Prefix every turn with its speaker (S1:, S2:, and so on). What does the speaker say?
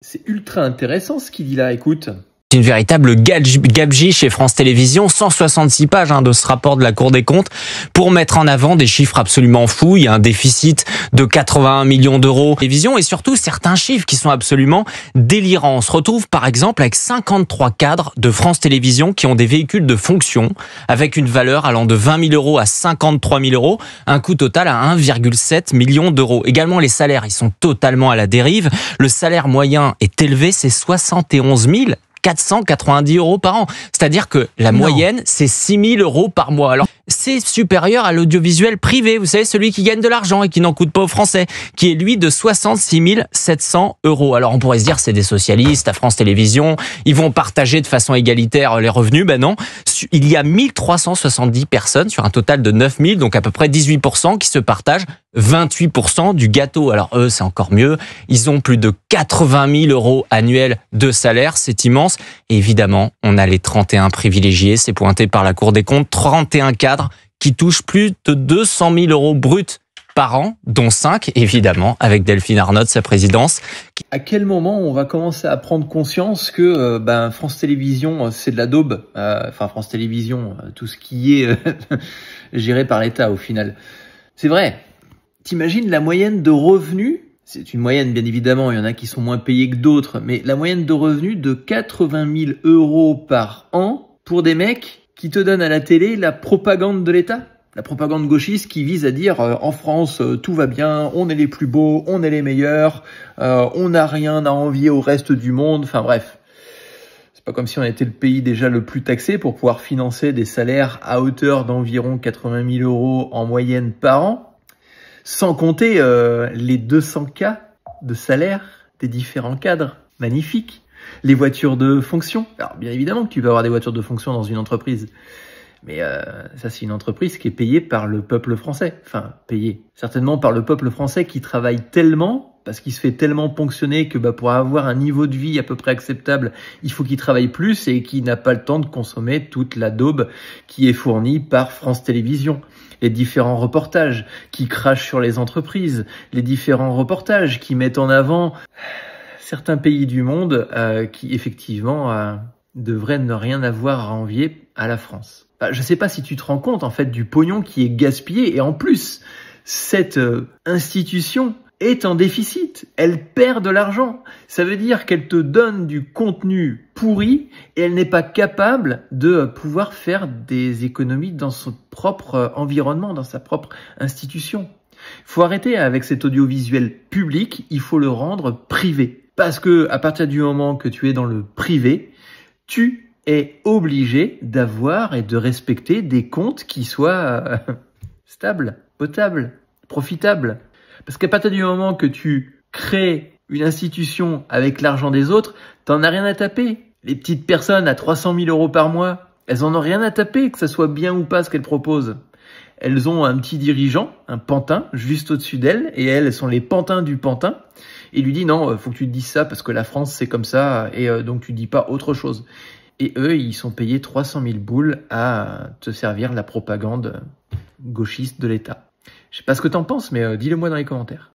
S1: C'est ultra intéressant ce qu'il dit là, écoute.
S2: C'est une véritable gabegie chez France Télévisions, 166 pages de ce rapport de la Cour des comptes pour mettre en avant des chiffres absolument fous. Il y a un déficit de 81 millions d'euros télévision et surtout certains chiffres qui sont absolument délirants. On se retrouve par exemple avec 53 cadres de France Télévisions qui ont des véhicules de fonction avec une valeur allant de 20 000 euros à 53 000 euros, un coût total à 1,7 million d'euros. Également les salaires, ils sont totalement à la dérive. Le salaire moyen est élevé, c'est 71 490 euros par an. C'est-à-dire que la moyenne, c'est 6 000 euros par mois. Alors, c'est supérieur à l'audiovisuel privé, vous savez, celui qui gagne de l'argent et qui n'en coûte pas aux Français, qui est lui de 66 700 euros. Alors, on pourrait se dire, c'est des socialistes à France Télévisions, ils vont partager de façon égalitaire les revenus. Ben non, il y a 1370 personnes sur un total de 9000, donc à peu près 18% qui se partagent 28% du gâteau. Alors eux, c'est encore mieux. Ils ont plus de 80 000 euros annuels de salaire. C'est immense. Et évidemment, on a les 31 privilégiés. C'est pointé par la Cour des comptes. 31 cadres qui touchent plus de 200 000 euros bruts par an, dont 5, évidemment, avec Delphine Arnaud, sa présidence.
S1: À quel moment on va commencer à prendre conscience que France Télévisions, c'est de la daube, France Télévisions, tout ce qui est géré par l'État au final. C'est vrai. T'imagines la moyenne de revenus, c'est une moyenne bien évidemment, il y en a qui sont moins payés que d'autres, mais la moyenne de revenus de 80 000 euros par an pour des mecs qui te donnent à la télé la propagande de l'État. La propagande gauchiste qui vise à dire en France tout va bien, on est les plus beaux, on est les meilleurs, on n'a rien à envier au reste du monde, enfin bref. C'est pas comme si on était le pays déjà le plus taxé pour pouvoir financer des salaires à hauteur d'environ 80 000 euros en moyenne par an. Sans compter les 200 cas de salaire des différents cadres. Magnifique. Les voitures de fonction. Alors bien évidemment que tu peux avoir des voitures de fonction dans une entreprise. Mais ça c'est une entreprise qui est payée par le peuple français. Enfin, payée. Certainement par le peuple français qui travaille tellement, parce qu'il se fait tellement ponctionner que pour avoir un niveau de vie à peu près acceptable, il faut qu'il travaille plus et qui n'a pas le temps de consommer toute la daube qui est fournie par France Télévisions. Les différents reportages qui crachent sur les entreprises, les différents reportages qui mettent en avant certains pays du monde qui effectivement devraient ne rien avoir à envier à la France. Je sais pas si tu te rends compte en fait du pognon qui est gaspillé et en plus cette institution est en déficit, elle perd de l'argent. Ça veut dire qu'elle te donne du contenu pourri et elle n'est pas capable de pouvoir faire des économies dans son propre environnement, dans sa propre institution. Il faut arrêter avec cet audiovisuel public, il faut le rendre privé. Parce que à partir du moment que tu es dans le privé, tu es obligé d'avoir et de respecter des comptes qui soient stables, potables, profitables. Parce qu'à partir du moment que tu crées une institution avec l'argent des autres, t'en as rien à taper. Les petites personnes à 300 000 euros par mois, elles en ont rien à taper, que ça soit bien ou pas ce qu'elles proposent. Elles ont un petit dirigeant, un pantin, juste au-dessus d'elles, et elles sont les pantins du pantin. Et il lui dit non, faut que tu te dises ça parce que la France c'est comme ça, et donc tu dis pas autre chose. Et eux, ils sont payés 300 000 boules à te servir la propagande gauchiste de l'État. Je sais pas ce que t'en penses, mais dis-le moi dans les commentaires.